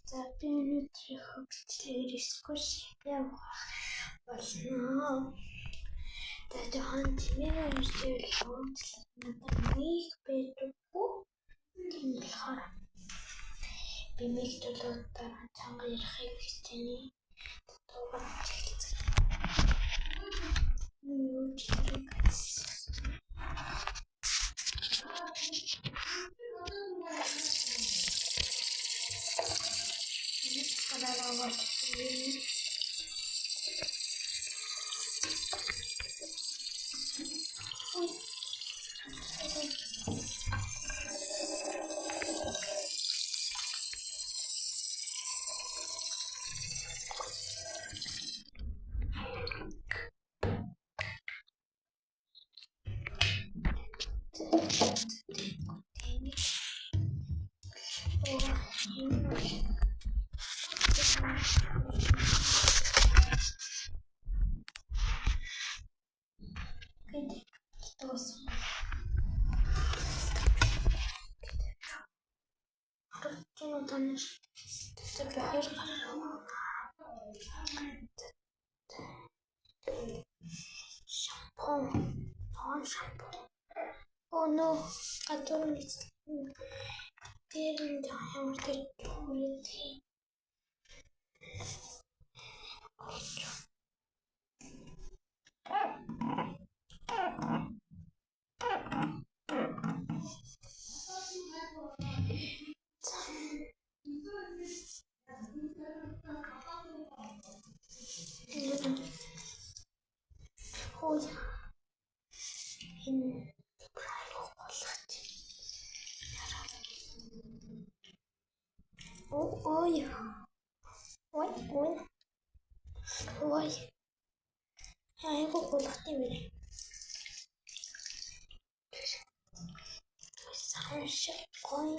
За би өнөөдрийн хөгжлөөр скваш явах болно. За жоохон тэмээ иржэл хөгжлөг надад нэг байдаггүй. Тийм болохоор би мэдээлэл дараа чанга ярихыг хичээний. Туугаж хэлцээ. Юу ч хэрэггүй. Oh no, katulad din yang tertulis oh ya in ой айгу болготой байна. Саншиг гой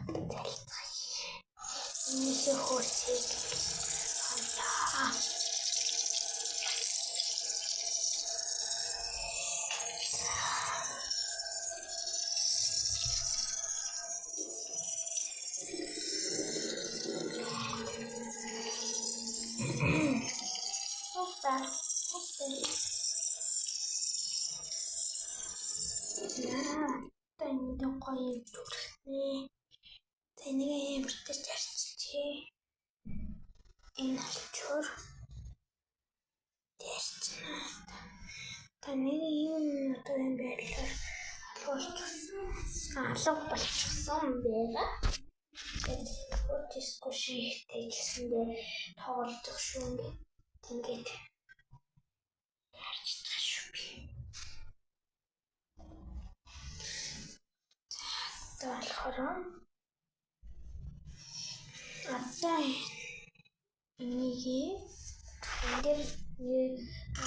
дэлцгий. Нэг хөөсийг хаяа. Тэнийд гоё зүрхний тэнийг ямартай зарчижээ. Энэ алчуур ярьчихна. Тэнийг юм байлаар алга болчихсон байгаа. Тэгээд дискошитэй хэлсэндээ тоглох шүү ингээд ярьчихсан шүү би. Тэгэхээр одоо энийг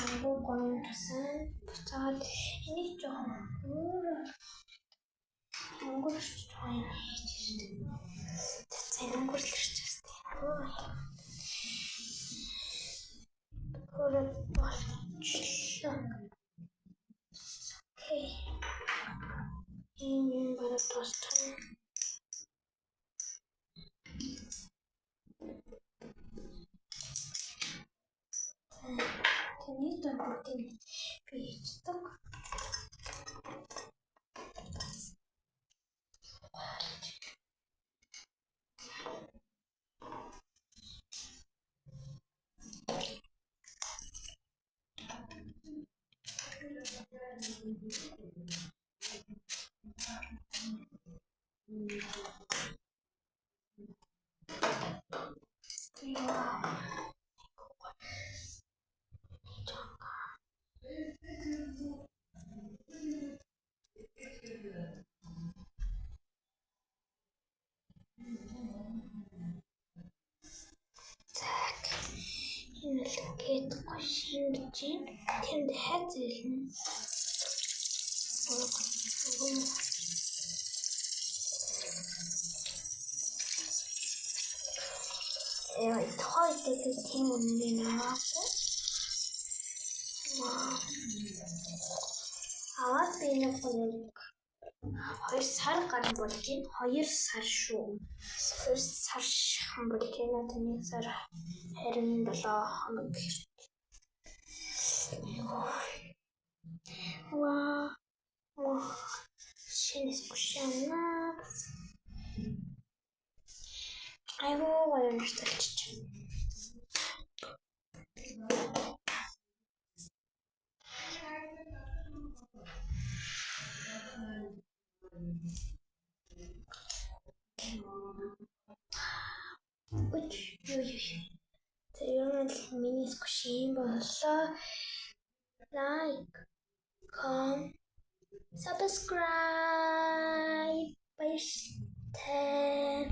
агуу гон тусан буцаад энийг жоохон өнгөрч байна гэж байна. Тэцэн өнгөрлөж байна. Хөрөд болчихлоо. Окей. Энэ бараг дууссан. Тэний дөрөвтэй би хийдэг. Ингээд гошинж тэнд хайзэлнэ. Тохойтой тийм үнэн наагүй. Аваад би нэг 2 сар гарсан бол тийм 2 сар шүү. 2 сар шахан бол тийм нэг сар харин 7 хоног. Вау. Шинэс гүшэна. Айгуу гоёмжтолчих. Тэгээд миний скушин боллоо. Like, comment, subscribe. Баярлалаа.